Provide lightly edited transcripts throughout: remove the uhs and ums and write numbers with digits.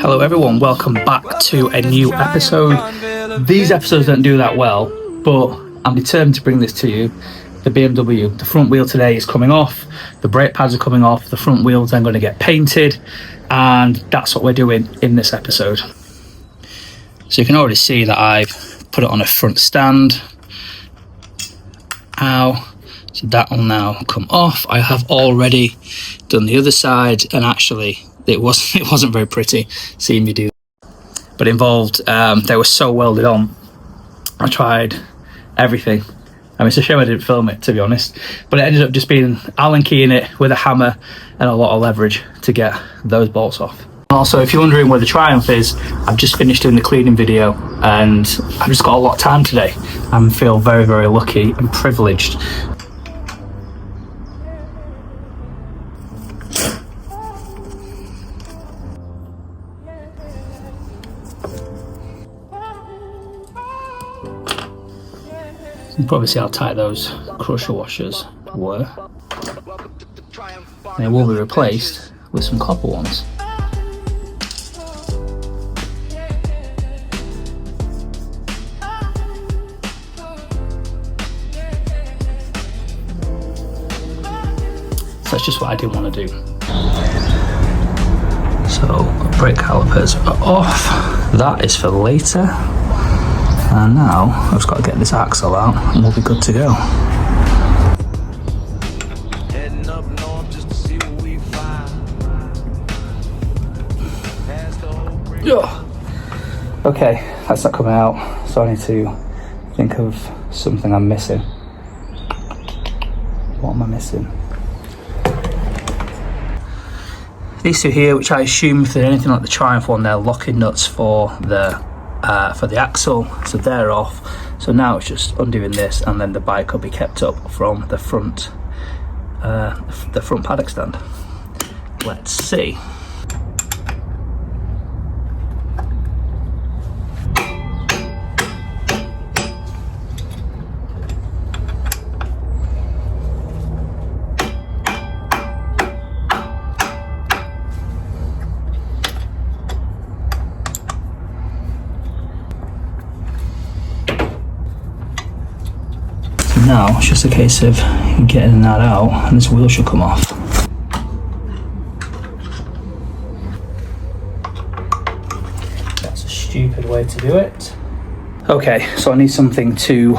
Hello everyone, welcome back to a new episode. These episodes don't do that well, but I'm determined to bring this to you. The BMW, the front wheel today is coming off, the brake pads are coming off, the front wheels then going to get painted, and that's what we're doing in this episode. So you can already see that I've put it on a front stand. So that will now come off. I have already done the other side, and actually it wasn't very pretty seeing me do that. But involved, they were so welded on. I tried everything. I mean, it's a shame I didn't film it, to be honest, but it ended up just being Allen keying it with a hammer and a lot of leverage to get those bolts off. Also, if you're wondering where the Triumph is, I've just finished doing the cleaning video and I've just got a lot of time today. I feel very, very lucky and privileged. You can probably see how tight those crusher washers were. They will be replaced with some copper ones. So that's just what I didn't want to do. So brake calipers are off. That is for later. And now I've just got to get this axle out and we'll be good to go. Okay, that's not coming out, so I need to think of something I'm missing. What am I missing? These two here, which I assume if they're anything like the Triumph one, they're locking nuts for the axle, so they're off. So now it's just undoing this, and then the bike will be kept up from the front paddock stand. Let's see. Now it's just a case of getting that out and this wheel should come off. That's a stupid way to do it. Okay, so I need something to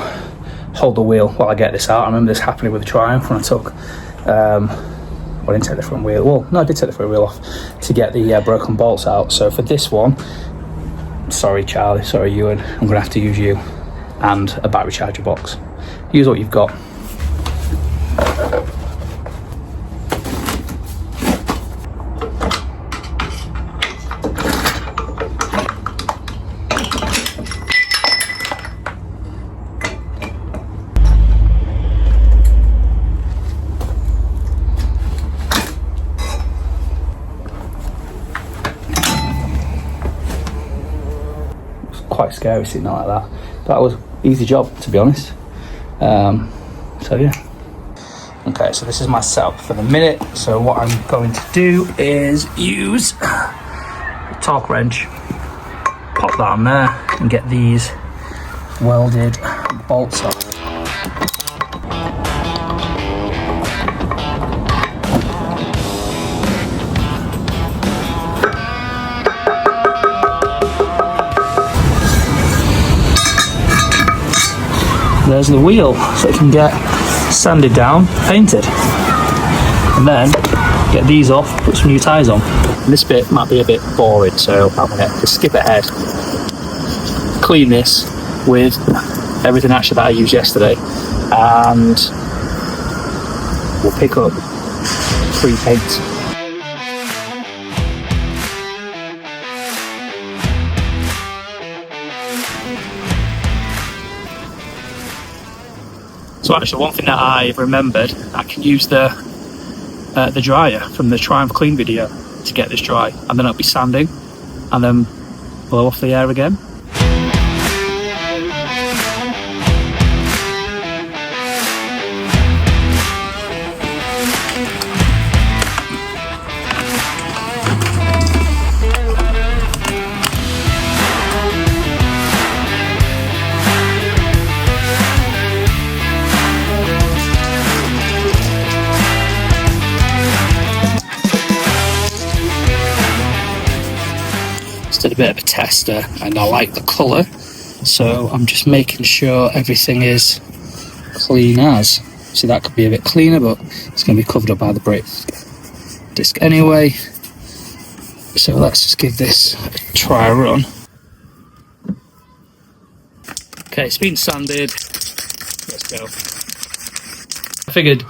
hold the wheel while I get this out. I remember this happening with the Triumph when I took, well, I didn't take the front wheel, well, no, I did take the front wheel off to get the broken bolts out. So for this one, sorry Charlie, sorry Ewan, I'm going to have to use you and a battery charger box. Use what you've got. It's quite scary sitting like that. That was an easy job, to be honest. So yeah. Okay, so this is my setup for the minute. So what I'm going to do is use a torque wrench, pop that on there, and get these welded bolts off. There's the wheel, so it can get sanded down, painted, and then get these off, put some new tyres on. And this bit might be a bit boring, so I'm going to skip ahead, clean this with everything actually that I used yesterday, and we'll pick up free paint. So actually, one thing that I remembered, I can use the dryer from the Triumph clean video to get this dry, and then I'll be sanding and then blow off the air again. did a bit of a tester and I like the colour, so I'm just making sure everything is clean as. So that could be a bit cleaner, but it's going to be covered up by the brake disc anyway. So let's just give this a try run. Okay, it's been sanded. Let's go. I figured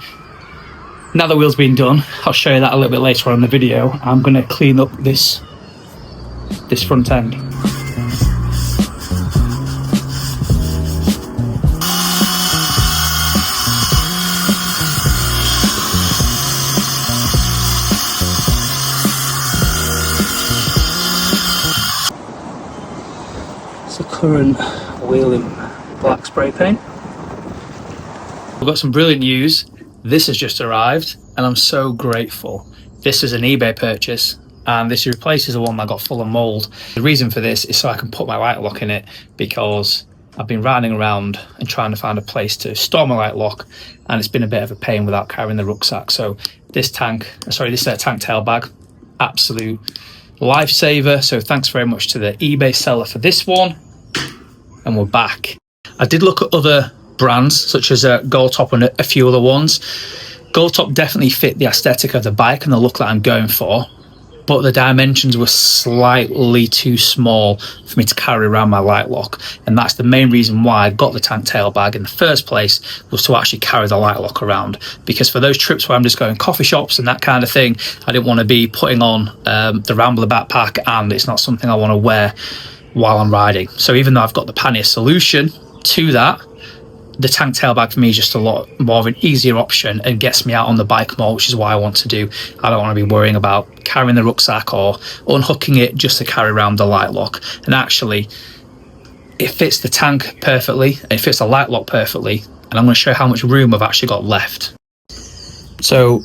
now the wheel's been done, I'll show you that a little bit later on in the video. I'm going to clean up this front end. It's the current wheel in black spray paint. We've got some brilliant news. This has just arrived and I'm so grateful. This is an eBay purchase and this replaces the one that got full of mold. The reason for this is so I can put my light lock in it, because I've been riding around and trying to find a place to store my light lock, and it's been a bit of a pain without carrying the rucksack. So this tank tail bag, absolute lifesaver. So thanks very much to the eBay seller for this one. And we're back. I did look at other brands such as Gold Top and a few other ones. Gold Top definitely fit the aesthetic of the bike and the look that I'm going for, but the dimensions were slightly too small for me to carry around my light lock, and that's the main reason why I got the tank tail bag in the first place, was to actually carry the light lock around. Because for those trips where I'm just going coffee shops and that kind of thing, I didn't want to be putting on the Rambler backpack, and it's not something I want to wear while I'm riding. So even though I've got the pannier solution to that, the tank tail bag for me is just a lot more of an easier option and gets me out on the bike more, which is what I want to do. I don't want to be worrying about carrying the rucksack or unhooking it just to carry around the light lock. And actually, it fits the tank perfectly, it fits the light lock perfectly, and I'm going to show you how much room I've actually got left. So,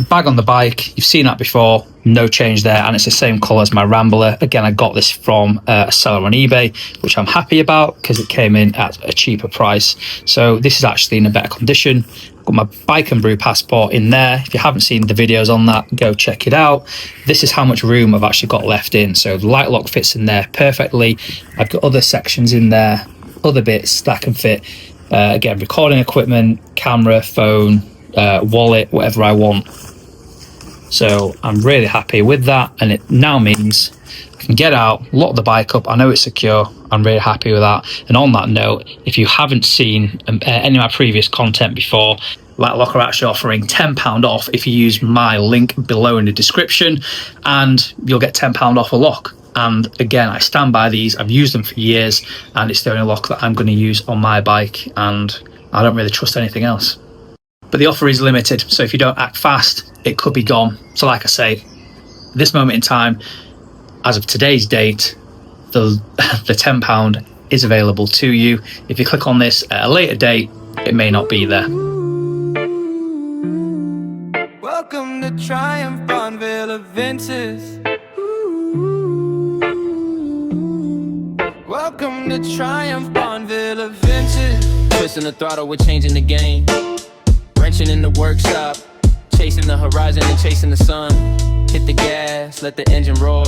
bag on the bike, you've seen that before, no change there, and it's the same colour as my Rambler. Again, I got this from a seller on eBay, which I'm happy about because it came in at a cheaper price. So this is actually in a better condition. I've got my Bike and Brew passport in there. If you haven't seen the videos on that, go check it out. This is how much room I've actually got left in. So the light lock fits in there perfectly. I've got other sections in there, other bits that can fit, again, recording equipment, camera, phone, wallet, whatever I want. So I'm really happy with that, and it now means I can get out, lock the bike up. I know it's secure. I'm really happy with that. And on that note, if you haven't seen any of my previous content before, Light Lock are actually offering £10 off if you use my link below in the description, and you'll get £10 off a lock. And again, I stand by these. I've used them for years, and it's the only lock that I'm going to use on my bike, and I don't really trust anything else. But the offer is limited, so if you don't act fast, it could be gone. So like I say, this moment in time, as of today's date, the £10 is available to you. If you click on this at a later date, it may not be there. Welcome to Triumph Bonneville Adventures. Welcome to Triumph Bonneville Adventures. Twisting the throttle, we're changing the game. Wrenching in the workshop, chasing the horizon and chasing the sun. Hit the gas, let the engine roar.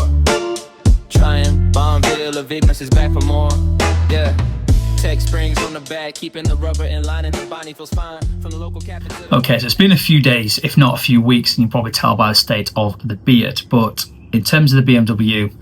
Triumph Bonneville Adventures is back for more. Yeah. Tech springs on the back, keeping the rubber in line and the body feels fine. From the local captain to... Okay, so it's been a few days, if not a few weeks, and you can probably tell by the state of the Beard. But in terms of the BMW,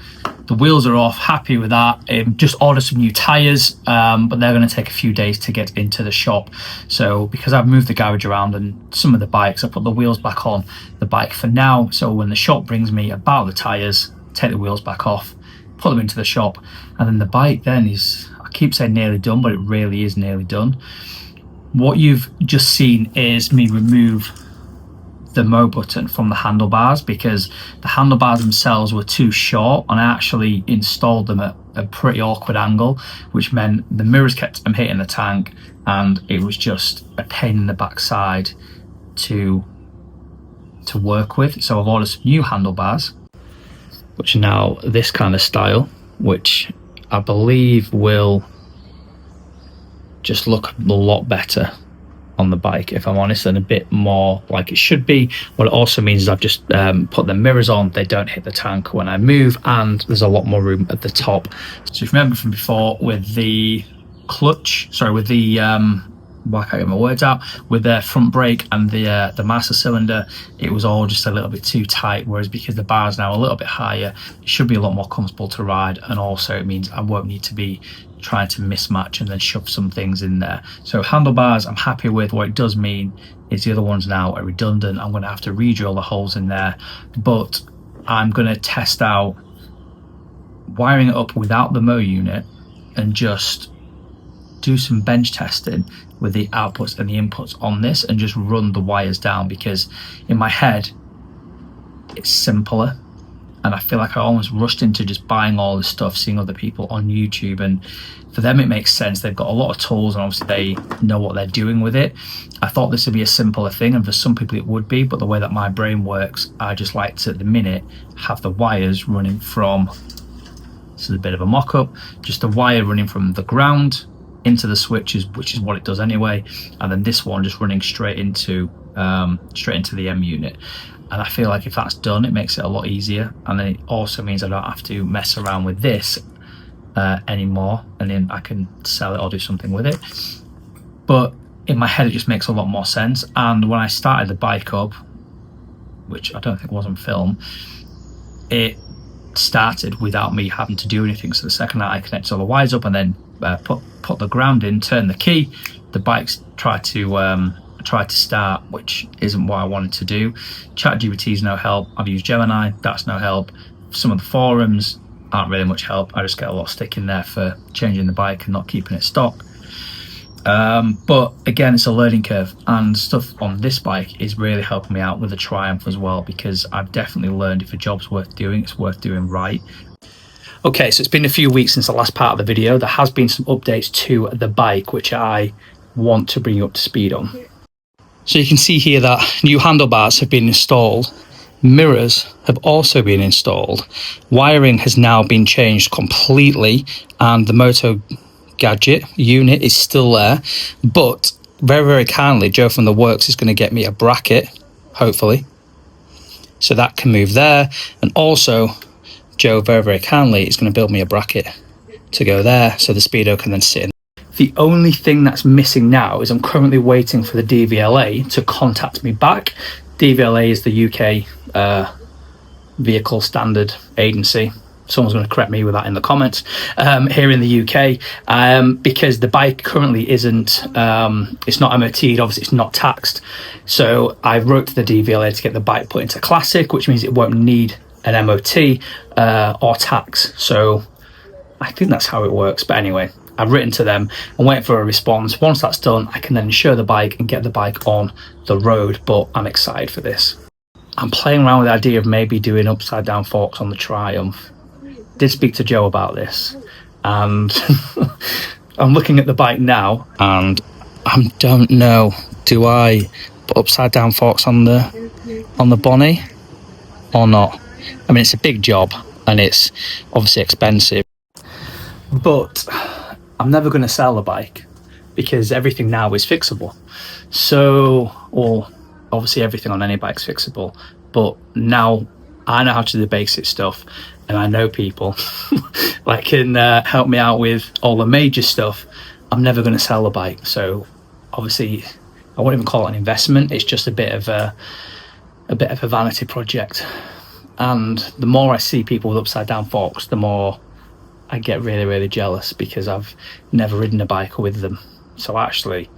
the wheels are off, happy with that. Just ordered some new tyres, but they're going to take a few days to get into the shop. So because I've moved the garage around and some of the bikes, I put the wheels back on the bike for now. So when the shop brings me about the tyres, take the wheels back off, put them into the shop, and then the bike then is, I keep saying nearly done, but it really is nearly done. What you've just seen is me remove the mow button from the handlebars, because the handlebars themselves were too short, and I actually installed them at a pretty awkward angle, which meant the mirrors kept hitting the tank, and it was just a pain in the backside to work with. So I've ordered some new handlebars, which are now this kind of style, which I believe will just look a lot better on the bike, if I'm honest, and a bit more like it should be. What it also means is I've just put the mirrors on, they don't hit the tank when I move, and there's a lot more room at the top. So if you remember from before with the clutch, sorry, with the I can't get my words out, with the front brake and the master cylinder, it was all just a little bit too tight, whereas because the bar is now a little bit higher, it should be a lot more comfortable to ride, and also it means I won't need to be trying to mismatch and then shove some things in there. So handlebars I'm happy with. What it does mean is the other ones now are redundant. I'm going to have to re-drill the holes in there, but I'm going to test out wiring it up without the Mo unit and just do some bench testing with the outputs and the inputs on this and just run the wires down, because in my head it's simpler, and I feel like I almost rushed into just buying all this stuff, seeing other people on YouTube, and for them it makes sense. They've got a lot of tools and obviously they know what they're doing with it. I thought this would be a simpler thing, and for some people it would be, but the way that my brain works, I just like to, at the minute, have the wires running from, this is a bit of a mock-up, just a wire running from the ground into the switches, which is what it does anyway, and then this one just running straight into the M unit. And I feel like if that's done, it makes it a lot easier, and then it also means I don't have to mess around with this anymore, and then I can sell it or do something with it. But in my head it just makes a lot more sense. And when I started the bike up, which I don't think was on film, it started without me having to do anything. So the second that I connected all the wires up and then put the ground in, turn the key, the bike's tried to start, which isn't what I wanted to do. ChatGPT is no help. I've used Gemini, that's no help. Some of the forums aren't really much help. I just get a lot of stick in there for changing the bike and not keeping it stock. But again, it's a learning curve, and stuff on this bike is really helping me out with the Triumph as well, because I've definitely learned if a job's worth doing, it's worth doing right. Okay, so it's been a few weeks since the last part of the video. There has been some updates to the bike, which I want to bring you up to speed on. So you can see here that new handlebars have been installed. Mirrors have also been installed. Wiring has now been changed completely, and the Moto Gadget unit is still there. But very, very kindly, Joe from the works is going to get me a bracket, hopefully, so that can move there. And also, Joe very, very kindly is going to build me a bracket to go there, so the Speedo can then sit in. The only thing that's missing now is I'm currently waiting for the DVLA to contact me back. DVLA is the UK vehicle standard agency. Someone's going to correct me with that in the comments. Here in the UK, because the bike currently isn't, it's not MOT'd, obviously it's not taxed. So I wrote to the DVLA to get the bike put into Classic, which means it won't need an MOT or tax. So I think that's how it works. But anyway, I've written to them and waiting for a response. Once that's done, I can then insure the bike and get the bike on the road. But I'm excited for this. I'm playing around with the idea of maybe doing upside down forks on the Triumph. Did speak to Joe about this, and I'm looking at the bike now and I don't know, do I put upside down forks on the Bonnie or not? I mean, it's a big job and it's obviously expensive, but I'm never going to sell the bike because everything now is fixable. So, well, obviously everything on any bike's fixable, but now I know how to do the basic stuff, and I know people that can help me out with all the major stuff. I'm never going to sell the bike, so obviously I won't even call it an investment. It's just a bit of a vanity project. And the more I see people with upside down forks, the more I get really, really jealous, because I've never ridden a bike with them. So actually,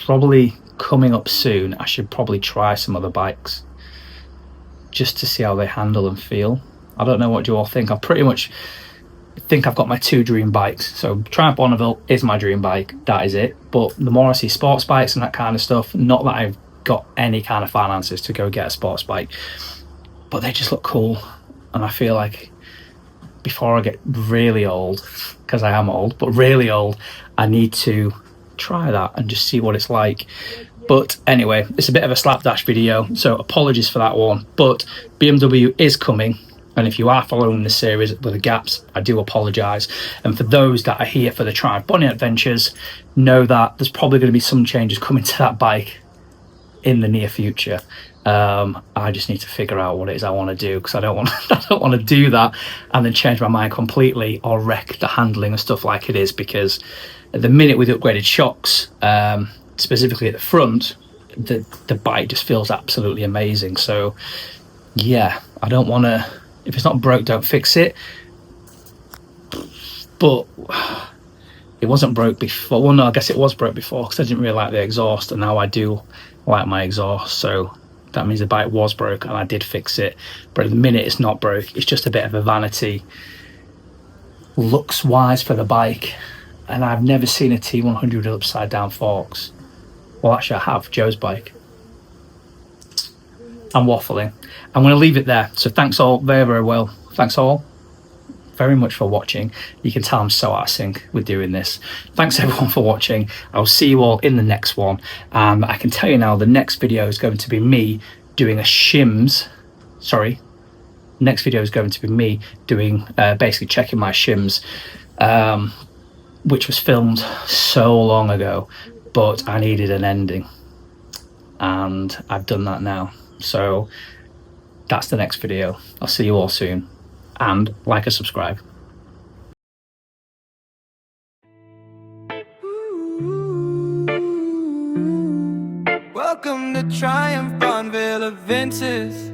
probably coming up soon, I should probably try some other bikes just to see how they handle and feel. I don't know what you all think. I pretty much think I've got my two dream bikes. So Triumph Bonneville is my dream bike, that is it. But the more I see sports bikes and that kind of stuff, not that I've got any kind of finances to go get a sports bike, but they just look cool. And I feel like before I get really old, because I am old, but really old, I need to try that and just see what it's like. But anyway, it's a bit of a slapdash video, so apologies for that one. But BMW is coming, And if you are following the series with the gaps, I do apologise. And for those that are here for the Triumph Bonnet Adventures, know that there's probably going to be some changes coming to that bike in the near future. I just need to figure out what it is I want to do, because I don't want to do that and then change my mind completely or wreck the handling and stuff like it is. Because at the minute, with upgraded shocks, specifically at the front, the bike just feels absolutely amazing. So yeah, I don't want to, if it's not broke, don't fix it. But it wasn't broke before. Well, no, I guess it was broke before, because I didn't really like the exhaust, and now I do like my exhaust. So that means the bike was broke and I did fix it. But at the minute, it's not broke. It's just a bit of a vanity looks wise for the bike. And I've never seen a T100 with upside down forks. Well, actually I have, Joe's bike. I'm waffling. I'm going to leave it there. So thanks all very well. Thanks all very much for watching. You can tell I'm so out of sync with doing this. Thanks everyone for watching. I'll see you all in the next one. I can tell you now, the next video is going to be me doing a shims. Sorry. Next video is going to be me doing, basically checking my shims, which was filmed so long ago, but I needed an ending. And I've done that now. So that's the next video. I'll see you all soon. And like and subscribe. Welcome to Triumph Bonneville Adventures.